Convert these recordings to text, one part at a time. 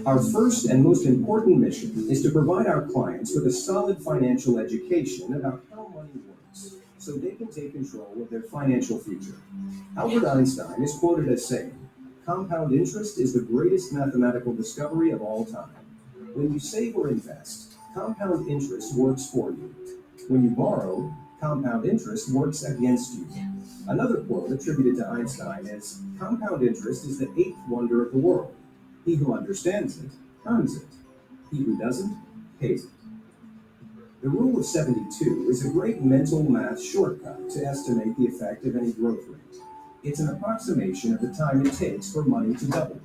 Our first and most important mission is to provide our clients with a solid financial education about how money works so they can take control of their financial future. Albert Einstein is quoted as saying, "Compound interest is the greatest mathematical discovery of all time." When you save or invest, compound interest works for you. When you borrow, compound interest works against you. Another quote attributed to Einstein is, "Compound interest is the eighth wonder of the world. He who understands it, earns it. He who doesn't, pays it." The rule of 72 is a great mental math shortcut to estimate the effect of any growth rate. It's an approximation of the time it takes for money to double.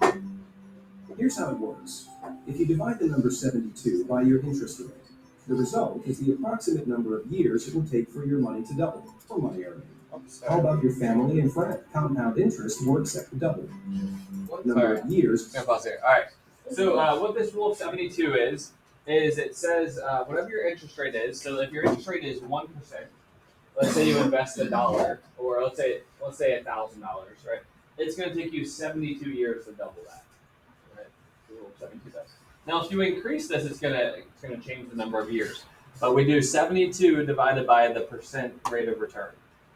Here's how it works. If you divide the number 72 by your interest rate, the result is the approximate number of years it will take for your money to double, for money earning. How about your family and friends? Compound interest works at double. Number of years. I'm gonna pause here. All right. So what this rule of 72 is it says whatever your interest rate is. So if your interest rate is 1%, let's say you invest $1, or let's say $1,000, right? It's going to take you 72 years to double that. Right? The rule of 72 does. Now, if you increase this, it's gonna change the number of years. But we do 72 divided by the percent rate of return,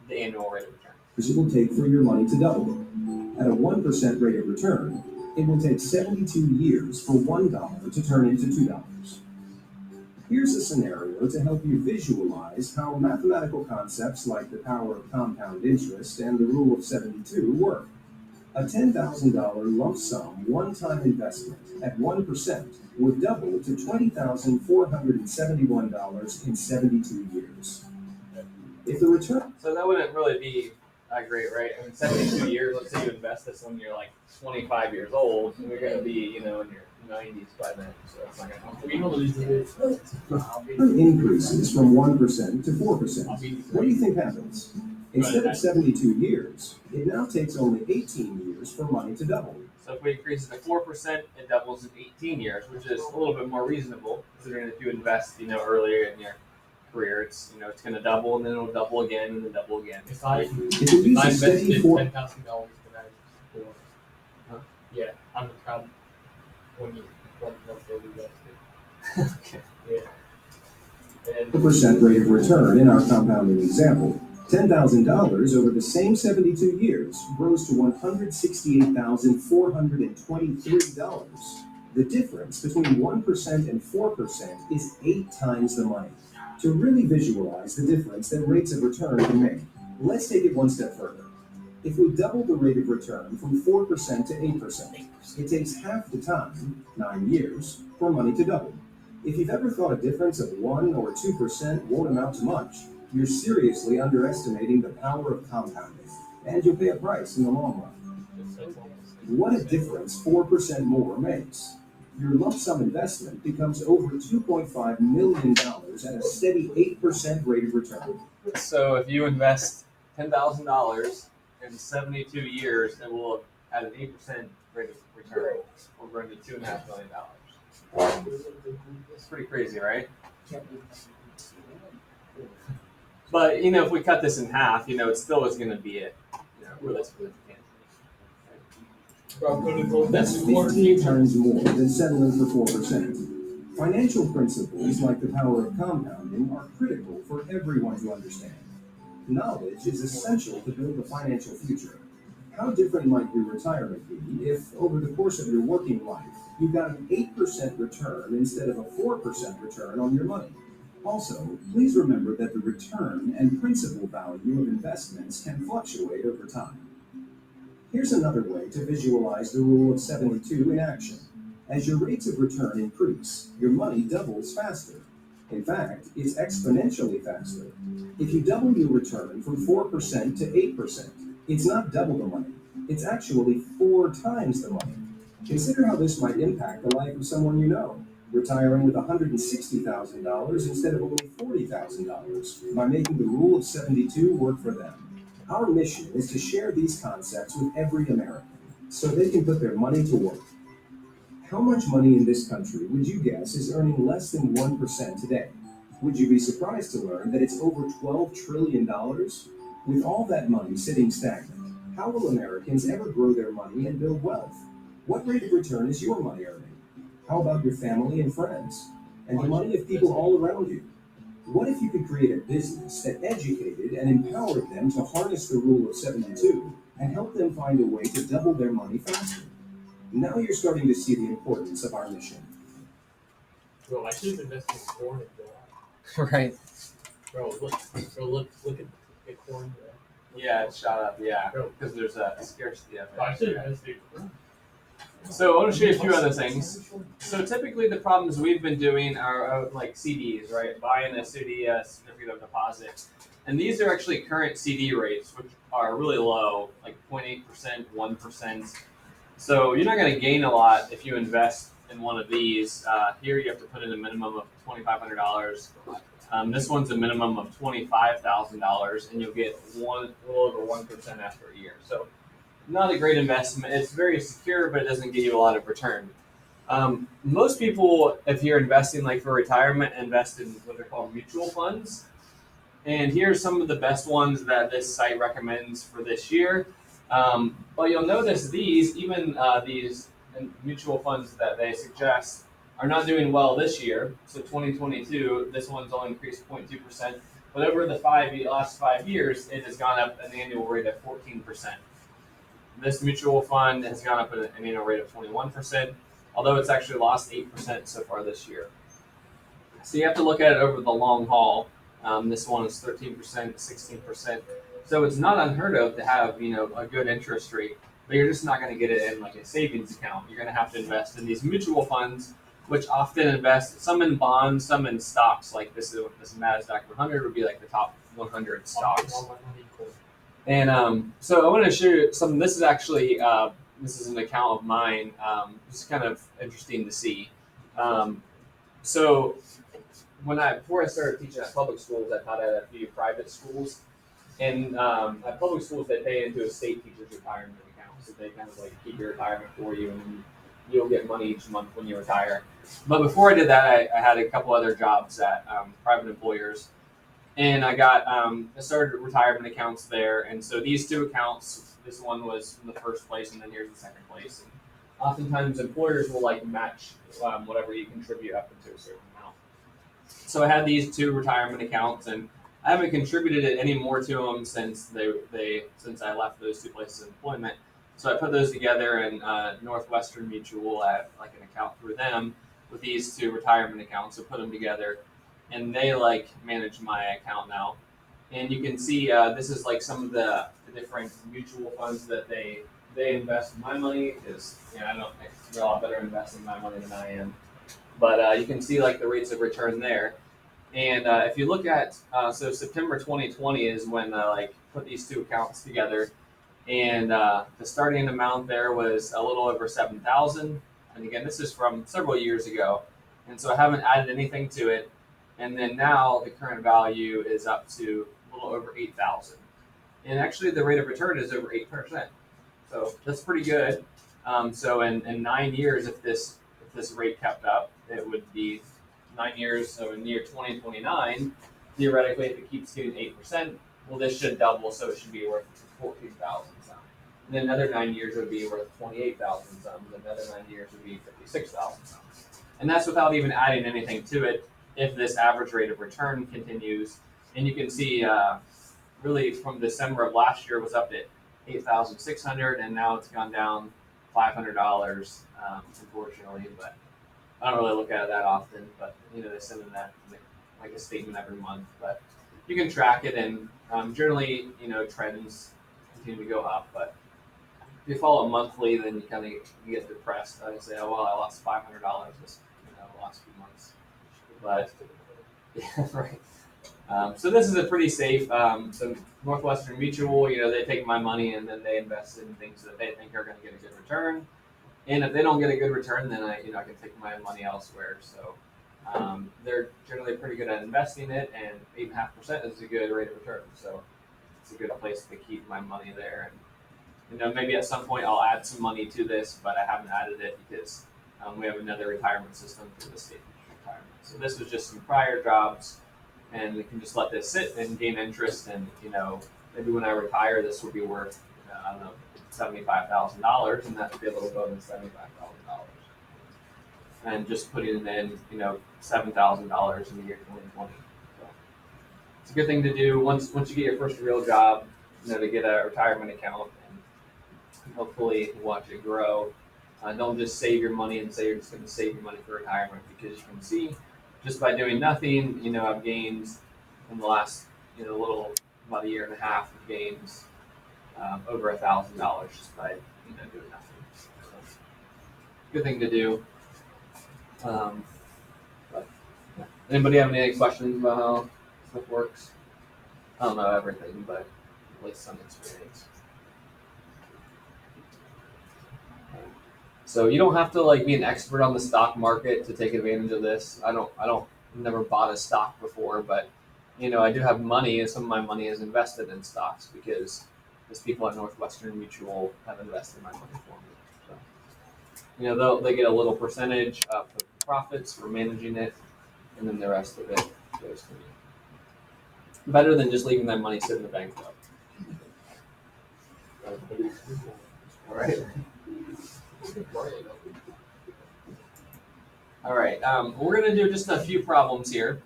the annual rate of return. It will take for your money to double. At a 1% rate of return, it will take 72 years for $1 to turn into $2. Here's a scenario to help you visualize how mathematical concepts like the power of compound interest and the rule of 72 work. A $10,000 lump sum one-time investment at 1% would double to $20,471 in 72 years. If the return... So that wouldn't really be that great, right? I mean, 72 years, let's say you invest this when you're like 25 years old, and you're going to be, in your 90s by then, so that's not going to help. Increases from 1% to 4%. What do you think happens? Instead of 72 years, it now takes only 18 years for money to double. So if we increase it to 4%, it doubles in 18 years, which is a little bit more reasonable, considering if you invest, earlier in your career, it's going to double, and then it'll double again, and then double again. If I invested $10,000 yeah, I'm proud when you invested. Okay. Yeah. And 4% rate of return in our compounding example. $10,000 over the same 72 years grows to $168,423. The difference between 1% and 4% is 8 times the money. To really visualize the difference that rates of return can make, let's take it one step further. If we double the rate of return from 4% to 8%, it takes half the time, 9 years, for money to double. If you've ever thought a difference of 1 or 2% won't amount to much, you're seriously underestimating the power of compounding, and you'll pay a price in the long run. What a difference 4% more makes. Your lump sum investment becomes over $2.5 million at a steady 8% rate of return. So if you invest $10,000 in 72 years, it will have an 8% rate of return over into $2.5 million. It's pretty crazy, right? But if we cut this in half, it still is going to be it. Really significant. That's 15 times more than settling for 4%. Financial principles like the power of compounding are critical for everyone to understand. Knowledge is essential to build a financial future. How different might your retirement be if, over the course of your working life, you got an 8% return instead of a 4% return on your money? Also, please remember that the return and principal value of investments can fluctuate over time. Here's another way to visualize the rule of 72 in action. As your rates of return increase, your money doubles faster. In fact, it's exponentially faster. If you double your return from 4% to 8%, it's not double the money. It's actually 4 times the money. Consider how this might impact the life of someone you know, retiring with $160,000 instead of only $40,000 by making the rule of 72 work for them. Our mission is to share these concepts with every American so they can put their money to work. How much money in this country would you guess is earning less than 1% today? Would you be surprised to learn that it's over $12 trillion? With all that money sitting stagnant, how will Americans ever grow their money and build wealth? What rate of return is your money earning? How about your family and friends? And the money of people all around you? What if you could create a business that educated and empowered them to harness the rule of 72 and help them find a way to double their money faster? Now you're starting to see the importance of our mission. Bro, I should have invested in corn and July. Right. Bro, look at the corn, bro. Yeah, it shot up. Yeah, Bro. because there's a scarcity of it. I should have invested in corn. So I want to show you a few other things. So typically the problems we've been doing are like CDs, right? Buying a CD, a certificate of deposit. And these are actually current CD rates, which are really low, like 0.8%, 1%. So you're not going to gain a lot if you invest in one of these. Here you have to put in a minimum of $2,500. This one's a minimum of $25,000, and you'll get a little over 1% after a year. So not a great investment. It's very secure, but it doesn't give you a lot of return. Most people, if you're investing like for retirement, invest in what they're called mutual funds. And here's some of the best ones that this site recommends for this year. But you'll notice these, even these mutual funds that they suggest, are not doing well this year. So 2022, this one's only increased 0.2%. But over the last 5 years, it has gone up an annual rate of 14%. This mutual fund has gone up at an annual rate of 21%, although it's actually lost 8% so far this year. So you have to look at it over the long haul. This one is 13%, 16%. So it's not unheard of to have, a good interest rate, but you're just not going to get it in like a savings account. You're going to have to invest in these mutual funds, which often invest some in bonds, some in stocks. Like this NASDAQ 100 would be like the top 100 stocks. And so I want to show you something. This is actually this is an account of mine. It's kind of interesting to see. So before I started teaching at public schools, I taught at a few private schools. And at public schools, they pay into a state teacher's retirement account. So they kind of like keep your retirement for you, and then you'll get money each month when you retire. But before I did that, I had a couple other jobs at private employers. And I started retirement accounts there. And so these two accounts, this one was in the first place, and then here's the second place. And oftentimes employers will like match whatever you contribute up into a certain amount. So I had these two retirement accounts, and I haven't contributed any more to them since since I left those two places of employment. So I put those together, and Northwestern Mutual, I have like an account through them with these two retirement accounts. So put them together, and they like manage my account now. And you can see this is like some of the different mutual funds that they invest my money, because I don't think they're a lot better investing my money than I am. But you can see like the rates of return there. And if you look at so September 2020 is when I like put these two accounts together, and the starting amount there was a little over 7,000. And again, this is from several years ago, and so I haven't added anything to it. And then now the current value is up to a little over 8,000. And actually the rate of return is over 8%. So that's pretty good. So in 9 years, if this rate kept up, it would be 9 years. So in year 2029, theoretically, if it keeps getting 8%, well, this should double. So it should be worth 14,000 some. And then another 9 years would be worth 28,000 some. Another 9 years would be 56,000 some. And that's without even adding anything to it, if this average rate of return continues. And you can see really from December of last year was up to 8,600, and now it's gone down $500, unfortunately. But I don't really look at it that often, but they send in that like a statement every month. But you can track it, and generally, trends continue to go up. But if you follow it monthly, then you get depressed. I say, oh well, I lost $500 this last few months. But yeah, right. So this is a pretty safe. So Northwestern Mutual, they take my money and then they invest in things that they think are going to get a good return. And if they don't get a good return, then I can take my money elsewhere. So they're generally pretty good at investing it, and 8.5% is a good rate of return. So it's a good place to keep my money there. And maybe at some point I'll add some money to this, but I haven't added it because we have another retirement system through the state retirement. So this was just some prior jobs, and we can just let this sit and gain interest. And maybe when I retire, this will be worth I don't know $75,000, and that would be a little bonus $75,000. And just putting it in, $7,000 in the year 2020. So it's a good thing to do once you get your first real job, to get a retirement account and hopefully watch it grow. Don't just save your money and say you're just going to save your money for retirement, because you can see just by doing nothing, I've gained in the last, little about a year and a half of gains over $1,000 just by doing nothing. So, good thing to do. But, yeah. Anybody have any questions about how stuff works? I don't know everything, but at least some experience. So you don't have to be an expert on the stock market to take advantage of this. I never bought a stock before, but I do have money, and some of my money is invested in stocks because these people at Northwestern Mutual have invested my money for me. So they get a little percentage of the profits for managing it, and then the rest of it goes to me. Better than just leaving that money sit in the bank though. All right. All right, we're going to do just a few problems here.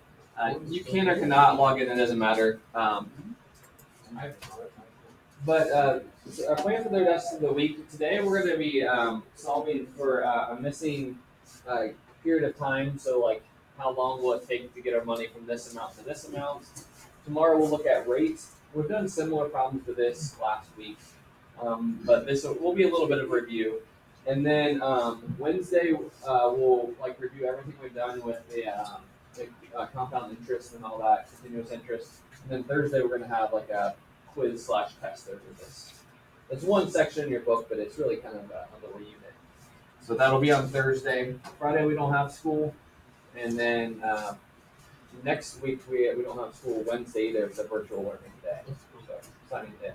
You can or cannot log in, it doesn't matter. But our plan for the rest of the week, today we're going to be solving for a missing period of time. So how long will it take to get our money from this amount to this amount? Tomorrow we'll look at rates. We've done similar problems to this last week, but this will be a little bit of review. And then Wednesday we'll review everything we've done with the compound interest and all that, continuous interest. And then Thursday we're going to have a quiz/test over this. It's one section in your book, but it's really kind of a little unit. So that'll be on Thursday. Friday we don't have school, and then next week we don't have school Wednesday either. It's a virtual learning day. So exciting day.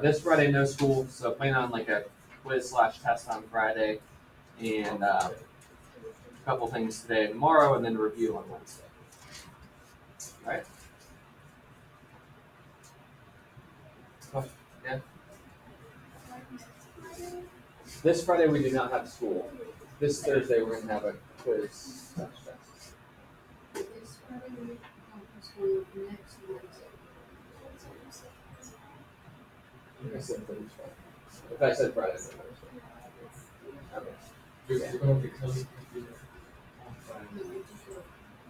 This Friday no school, so plan on a quiz/test on Friday, and a couple things today and tomorrow, and then review on Wednesday. All right. Yeah. This Friday we do not have school. This Thursday we're going to have a quiz/test. This Friday we don't have school. Next Wednesday. I said Thursday. If I said Friday, then Thursday.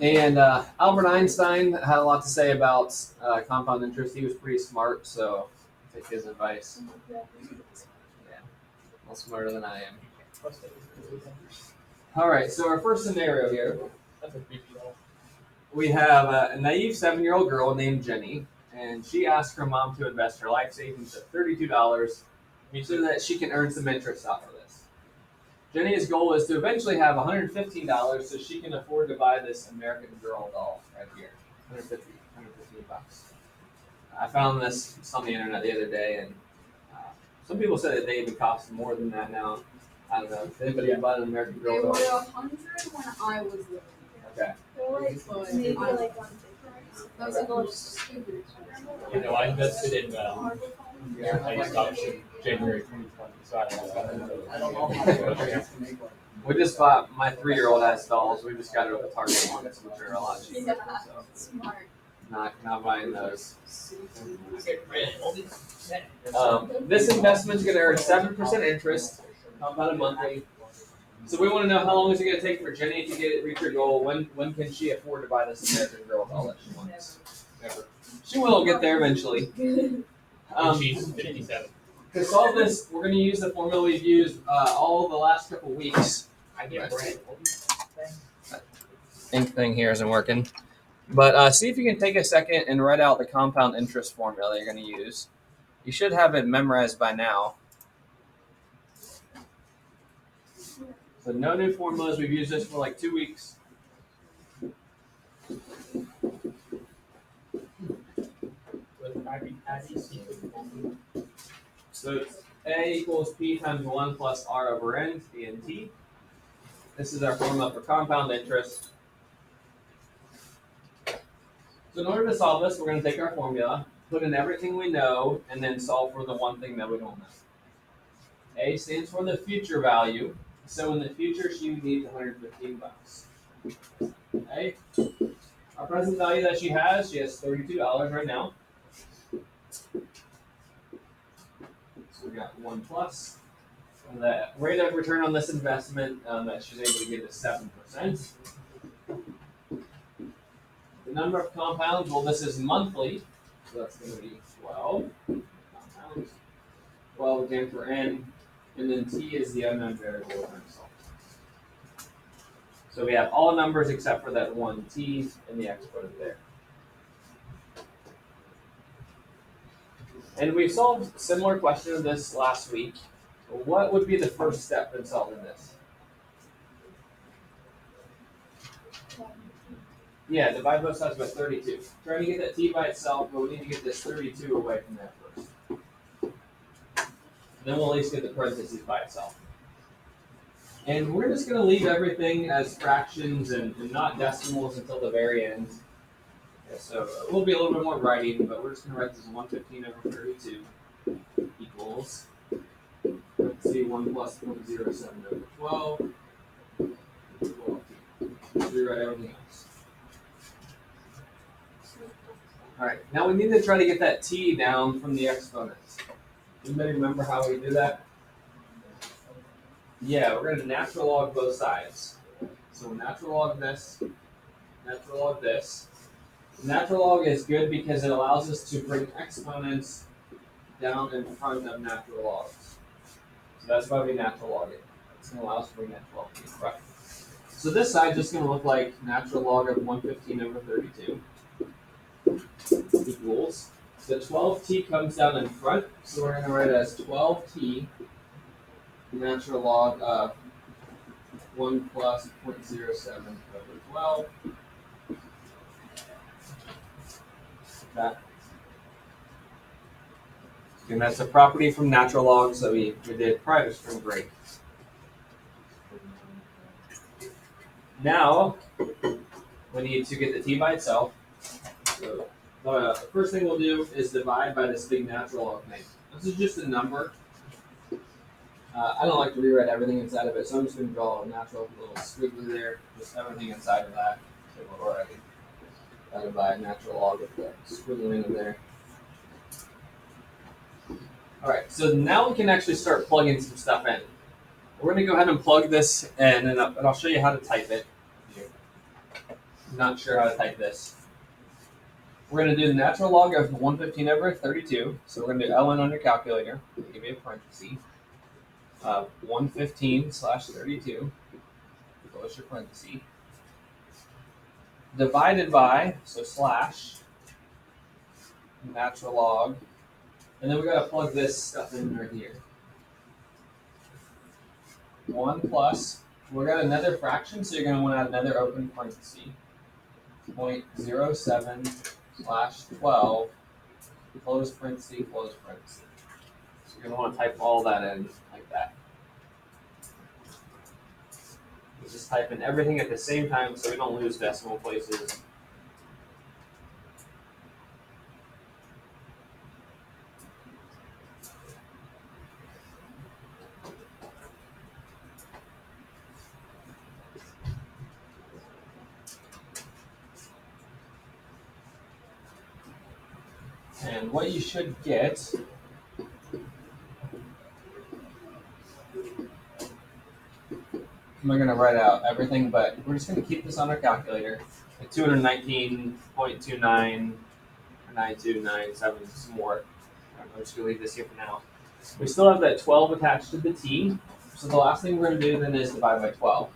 Okay. And Albert Einstein had a lot to say about compound interest. He was pretty smart, so take his advice. Yeah, a little smarter than I am. All right, so our first scenario here, we have a naive 7-year-old girl named Jenny, and she asked her mom to invest her life savings of $32 so that she can earn some interest off of this. Jenny's goal is to eventually have $115 so she can afford to buy this American Girl doll right here. $115. I found this on the internet the other day, and some people said that they even cost more than that now. I don't know. If anybody bought an American They Girl were doll? $100 when I was living Okay. there. Maybe But like that was a little stupid. I invested in ice stocks in January 2020, so I don't know. We just bought, my 3-year-old has dolls. We just got it at the Target ones, which are a lot cheaper. So Smart. not buying those. This investment is going to earn 7% interest, compounded monthly. So we want to know how long is it going to take for Jenny to reach her goal? When can she afford to buy this American Girl doll that she wants? Never. She will get there eventually. She's 57. To solve this, we're going to use the formula we've used all the last couple weeks. I get bread. Ink thing here isn't working. But see if you can take a second and write out the compound interest formula you're going to use. You should have it memorized by now. So no new formulas. We've used this for 2 weeks. So it's A equals P times 1 plus R over N, P and T. This is our formula for compound interest. So in order to solve this, we're going to take our formula, put in everything we know, and then solve for the one thing that we don't know. A stands for the future value. So in the future, she needs 115 bucks. Okay. Our present value that she has $32 right now. So we got 1 plus. And the rate of return on this investment that she's able to get is 7%. The number of compounds, well, this is monthly, so that's going to be 12 compounds. 12 again for n, and then t is the unknown variable of result. So we have all numbers except for that one t and the exponent there. And we solved a similar question of this last week. What would be the first step in solving this? Yeah, divide both sides by 32. Trying to get that t by itself, but we need to get this 32 away from that first. Then we'll at least get the parentheses by itself. And we're just going to leave everything as fractions and not decimals until the very end. Okay, so it will be a little bit more writing, but we're just going to write this 115 over 32 equals, let's see, 1 plus 0.07 over 12. 12. Let's rewrite everything else. All right, now we need to try to get that t down from the exponents. Anybody remember how we do that? Yeah, we're going to natural log both sides. So natural log this, natural log this. Natural log is good because it allows us to bring exponents down in front of natural logs. So that's why we natural log it. It's going to allow us to bring natural log in front. So this side is just going to look like natural log of 115 over 32 equals. The 12t comes down in front, so we're going to write it as 12t natural log of 1 plus 0.07 over 12. Okay. And that's a property from natural logs that we did prior to spring break. Now, we need to get the t by itself. So the first thing we'll do is divide by this big natural log thing. This is just a number. I don't like to rewrite everything inside of it, so I'm just going to draw a natural little squiggly there, just everything inside of that. Or I can divided by a natural log of the squiggling in there. All right, so now we can actually start plugging some stuff in. We're going to go ahead and plug this in, and I'll show you how to type it. I'm not sure how to type this. We're going to do the natural log of 115 over 32. So we're going to do ln on your calculator. Give me a parenthesis. 115 slash 32. Close your parenthesis. Divided by, so slash, natural log. And then we got to plug this stuff in right here. 1 plus, we got another fraction, so you're going to want to add another open parenthesis. 0.07 slash 12, close parenthesis, close parenthesis. So you're going to want to type all that in like that. You just type in everything at the same time so we don't lose decimal places. And what you should get I'm going to write out everything, but we're just going to keep this on our calculator. Like 219.29 or 9297, some more. I'm just going to leave this here for now. We still have that 12 attached to the t. So the last thing we're going to do then is divide by 12.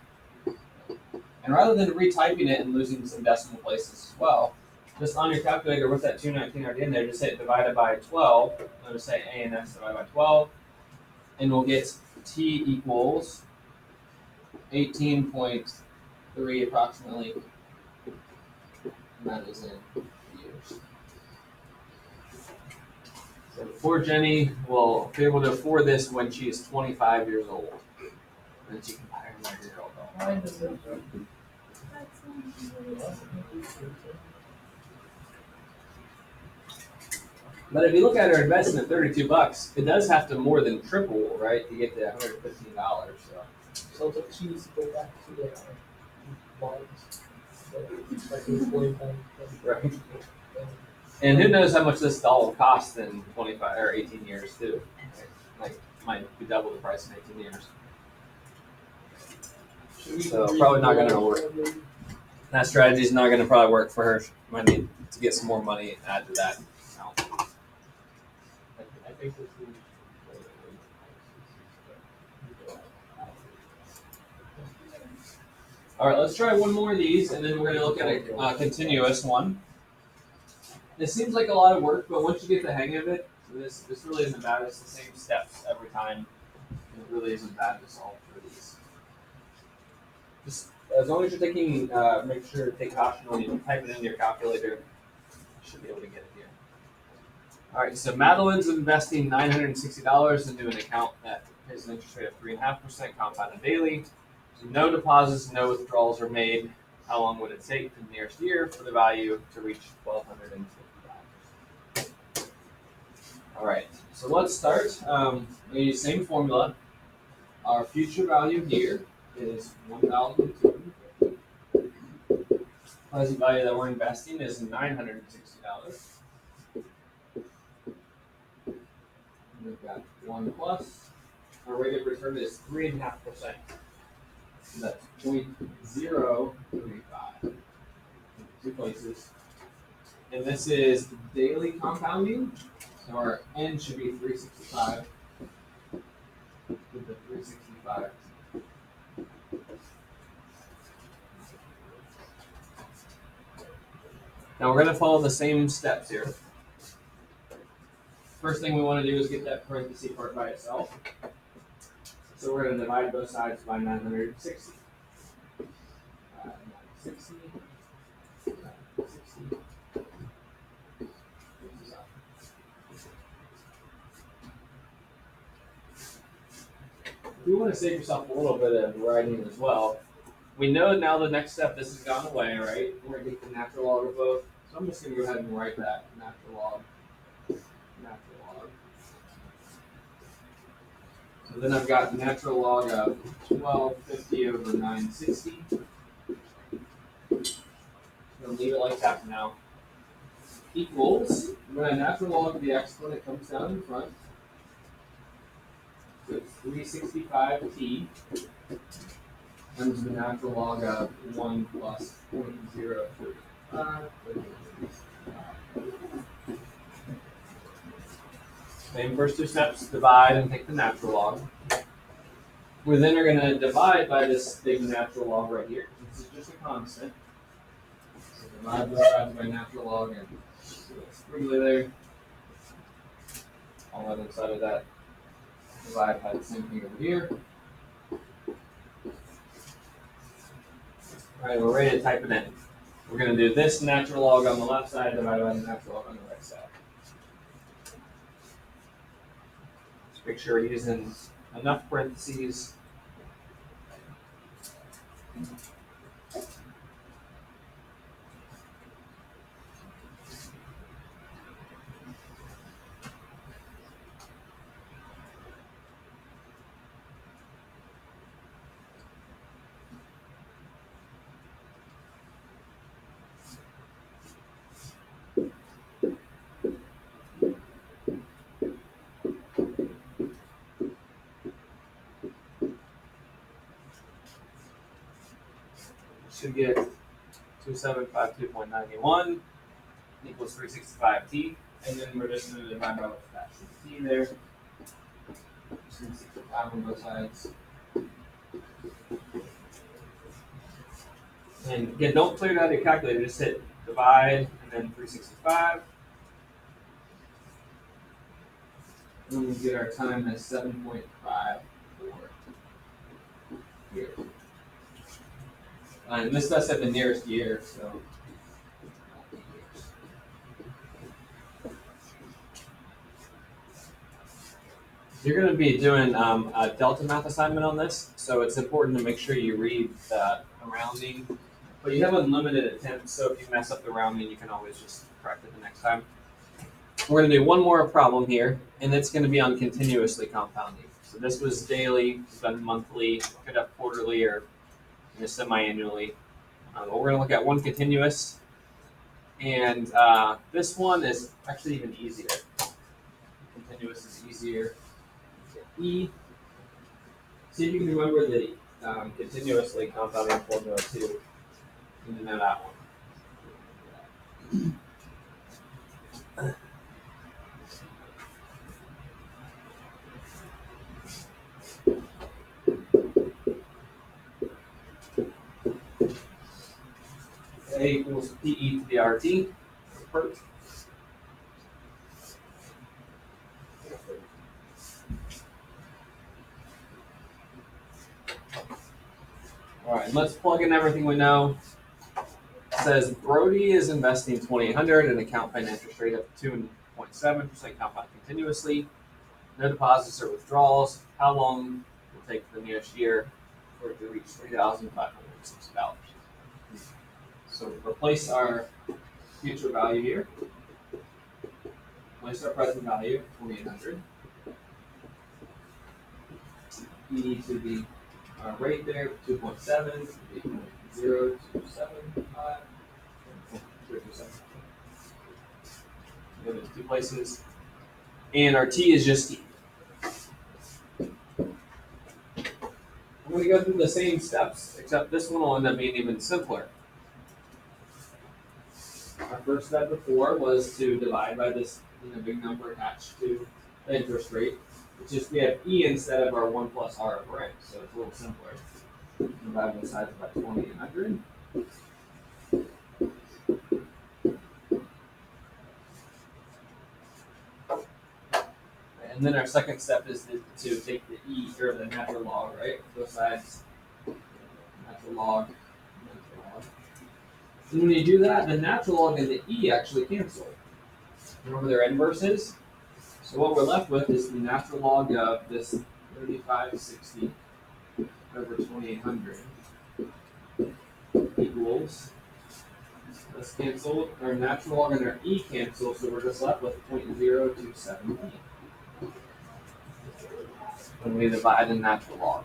And rather than retyping it and losing some decimal places as well, just on your calculator with that 219 already in there, just hit divided by 12. I'll just say a and s divided by 12. And we'll get t equals 18.3 approximately. And that is in years. So poor Jenny will be able to afford this when she is 25 years old. And then she can buy her 9-year-old doll. But if you look at our investment, $32, it does have to more than triple, right, to get to $115. So it's a cheese to go back to the bonds. Like in 45. Right. And who knows how much this all will cost in 25 or 18 years too. Like might be double the price in 18 years. So probably not going to work. That strategy is not going to probably work for her. She might need to get some more money and add to that account. I think this is. All right, let's try one more of these, and then we're going to look at a continuous one. This seems like a lot of work, but once you get the hang of it, this really isn't bad. It's the same steps every time. It really isn't bad to solve for these. Just as long as you're taking, make sure to take caution when you type it into your calculator. You should be able to get it here. All right, so Madeline's investing $960 into an account that has an interest rate of 3.5% compounded daily. So no deposits, no withdrawals are made. How long would it take in the nearest year for the value to reach $1,250? All right, so let's start. We use the same formula. Our future value here is $1,250. Present value that we're investing is $960. We've got 1 plus. Our rate of return is 3.5%. That's 0.035. 2 places. And this is daily compounding. So our N should be 365. With the 365. Now we're going to follow the same steps here. First thing we want to do is get that parenthesis part by itself. So we're going to divide both sides by 960. 960. 960. If you want to save yourself a little bit of writing as well, we know now the next step, this has gone away, right? We're going to get the natural log of both. So I'm just going to go ahead and write that natural log. Natural log. So then I've got natural log of 1250 over 960. We'll leave it like that for now. Equals, when a natural log of the exponent comes down in front, so it's 365t times the natural log of 1 plus 0.035. Same first two steps, divide and take the natural log. We then are going to divide by this big natural log right here. This is just a constant. So divide both sides by natural log and squiggly there. On the other side of that, divide by the same thing over here. All right, we're ready to type it in. We're going to do this natural log on the left side divided by the natural log on the right side. Just make sure we're using enough parentheses. Should get 2752.91 equals 365t, and then we're just going to divide by what's that t there. 365 on both sides. And again, don't clear it out of your calculator, just hit divide and then 365. And we get our time as 7.54 here. And this does have the nearest year, so. You're going to be doing a delta math assignment on this, so it's important to make sure you read the rounding. But you have unlimited attempts, so if you mess up the rounding, you can always just correct it the next time. we're gonna do one more problem here, and it's gonna be on continuously compounding. So this was daily, we've done monthly, could have quarterly or semi-annually. But we're gonna look at one continuous, and this one is actually even easier. Continuous is easier. E. See if you can remember the continuously compounding formula too. You know that one. A equals PE to the RT. Perfect. All right, let's plug in everything we know. It says Brody is investing $2,800 in a compound interest rate of 2.7% compound continuously. No deposits or withdrawals. How long will it take for the nearest year for it to reach $3,560? So replace our future value here. Replace our present value, 2,800. E to the rate there, 2.7, 0.0275. Go to two places. And our T is just T. I'm going to go through the same steps, except this one will end up being even simpler. Our first step before was to divide by this big number attached to the interest rate. It's just we have E instead of our 1 plus R of rent, so it's a little simpler. Divide both sides by 2,800. And then our second step is to take the E, or the natural log, right? Both sides, natural log. And when you do that, the natural log and the E actually cancel. Remember their inverses? So what we're left with is the natural log of this 3,560 over 2,800 equals, let's cancel, our natural log and our E cancel, so we're just left with 0.027 when we divide the natural log.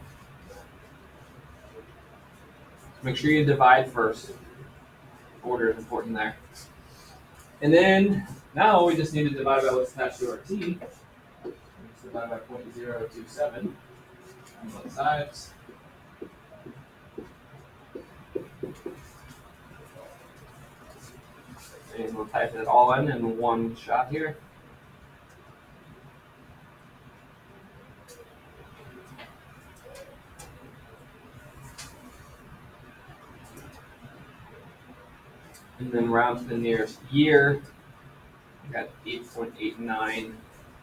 Make sure you divide first. Order is important there. And then now we just need to divide by what's attached to our T. Let's divide by 0.027 on both sides. And we'll type it all in one shot here. And then round to the nearest year, we got 8.89,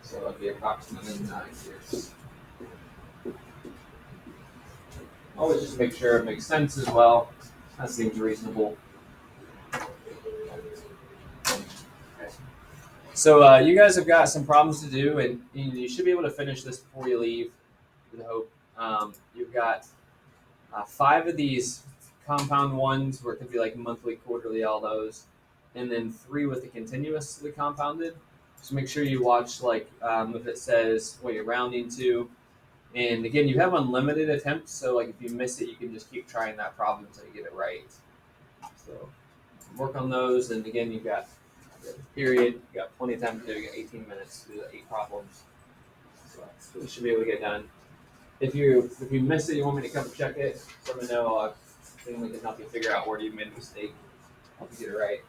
so it'll be approximately 9 years. Always just make sure it makes sense as well. That seems reasonable. Okay. So you guys have got some problems to do, and you should be able to finish this before you leave, with hope. You've got 5 of these compound ones where it could be like monthly, quarterly, all those, and then 3 with the continuously compounded. So make sure you watch if it says what you're rounding to. And again, you have unlimited attempts, so if you miss it, you can just keep trying that problem until you get it right. So work on those, and again, you've got the period, you've got plenty of time to do it. You got 18 minutes to do the 8 problems. So you should be able to get done. If you miss it, you want me to come check it, let me know. I think we can help you figure out where you made a mistake, help you get it right.